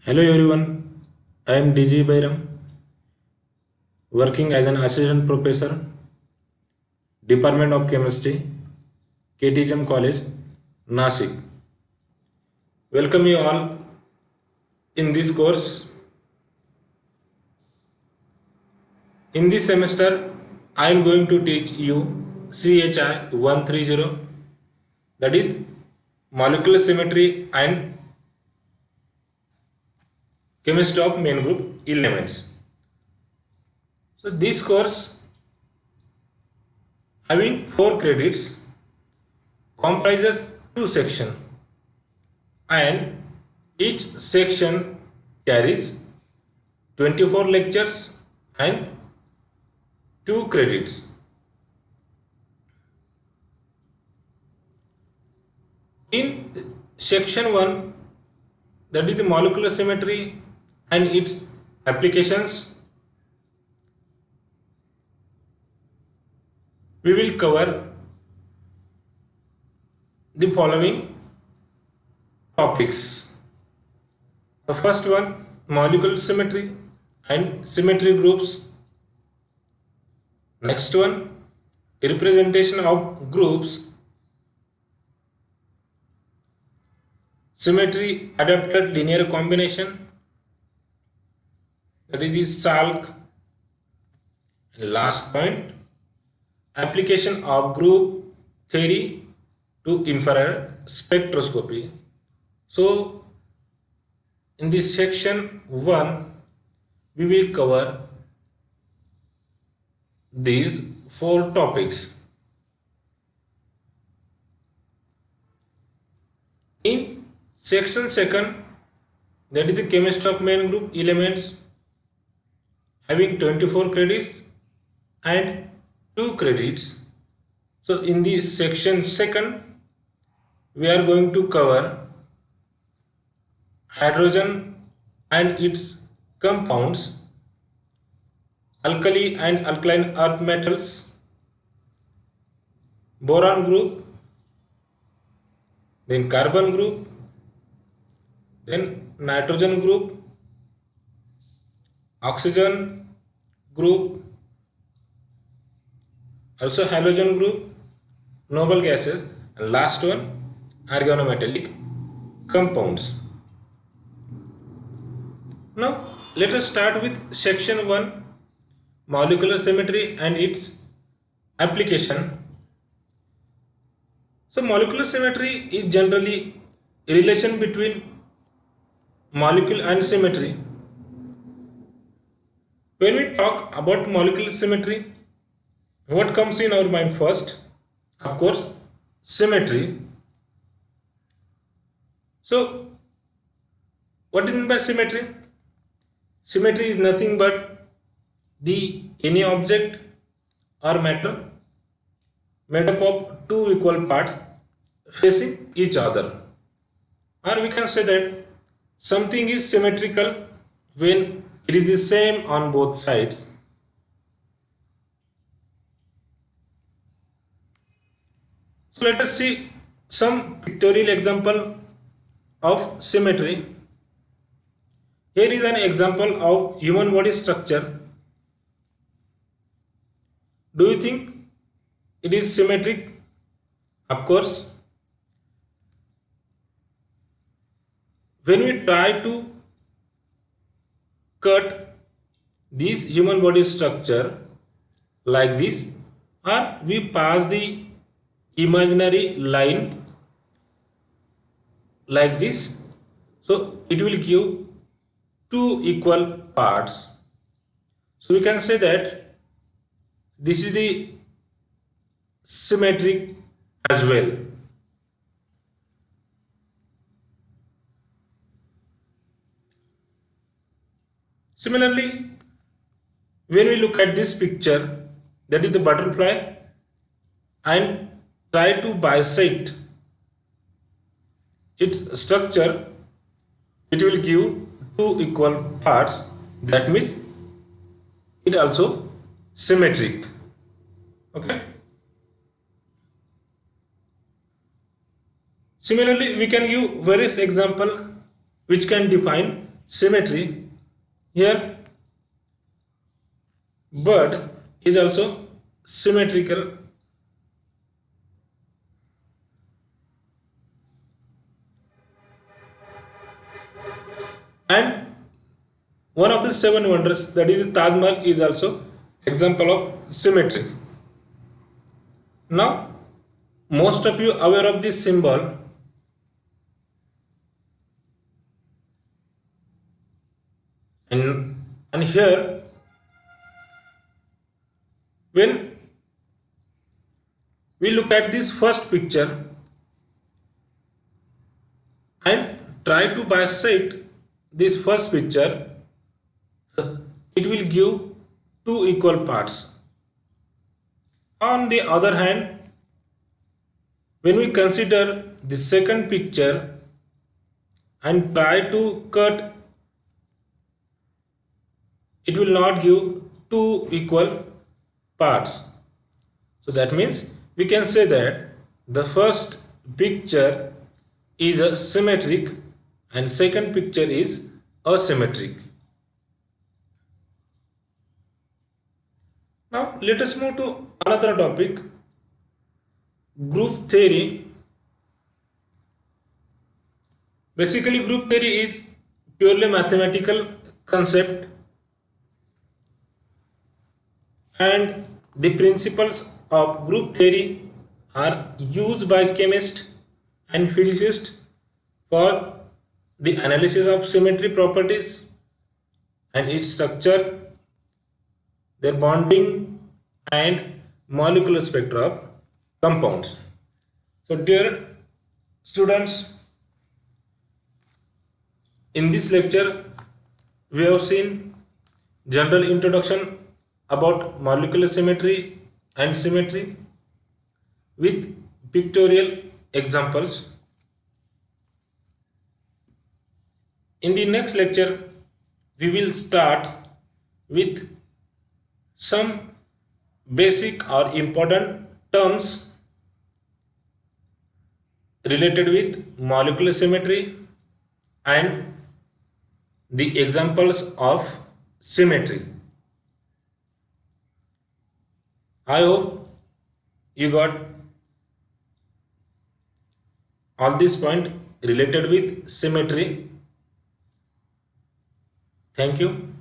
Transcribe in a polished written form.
Hello everyone, I am DG Bairam, working as an assistant professor, Department of Chemistry, KTGM College, Nasik. Welcome you all in this course. In this semester, I am going to teach you CHI 130, that is molecular symmetry and chemistry of main group elements. So this course having 4 credits comprises 2 sections and each section carries 24 lectures and 2 credits. In section 1, that is the molecular symmetry and its applications, we will cover the following topics. The first one, molecular symmetry and symmetry groups. Next one, representation of groups, symmetry adapted linear combination, that is the SALC. And last point, application of group theory to infrared spectroscopy. So in this section 1, we will cover these 4 topics. In section 2nd, that is the chemistry of main group elements, having 24 credits and 2 credits. So in this section 2nd, we are going to cover hydrogen and its compounds, alkali and alkaline earth metals, boron group, then carbon group, then nitrogen group, oxygen group, also halogen group, noble gases, and last one, organometallic compounds. Now let us start with section 1, molecular symmetry and its application. So molecular symmetry is generally a relation between molecule and symmetry. When we talk about molecular symmetry, what comes in our mind first? Of course, symmetry. So what do you mean by symmetry? Symmetry is nothing but any object or matter made up of 2 equal parts facing each other. Or we can say that something is symmetrical when it is the same on both sides. So let us see some pictorial example of symmetry. Here is an example of human body structure. Do you think it is symmetric? Of course. When we try to cut this human body structure like this, or we pass the imaginary line like this, so it will give 2 equal parts. So we can say that this is the symmetric as well. Similarly, when we look at this picture, that is the butterfly, and try to bisect its structure, it will give 2 equal parts. That means it also symmetric. Okay. Similarly, we can give various examples which can define symmetry. Here bird is also symmetrical, and one of the seven wonders, that is Taj Mahal, is also example of symmetry. Now most of you aware of this symbol, and here when we look at this first picture and try to bisect this first picture, it will give two equal parts. On the other hand, when we consider the second picture and try to cut, it will not give two equal parts. So that means we can say that the first picture is a symmetric and second picture is asymmetric. Now let us move to another topic, group theory. Basically group theory is purely mathematical concept, and the principles of group theory are used by chemists and physicists for the analysis of symmetry properties and its structure, their bonding and molecular spectra of compounds. So dear students, in this lecture we have seen general introduction about molecular symmetry and symmetry with pictorial examples. In the next lecture we will start with some basic or important terms related with molecular symmetry and the examples of symmetry. I hope you got all these points related with symmetry. Thank you.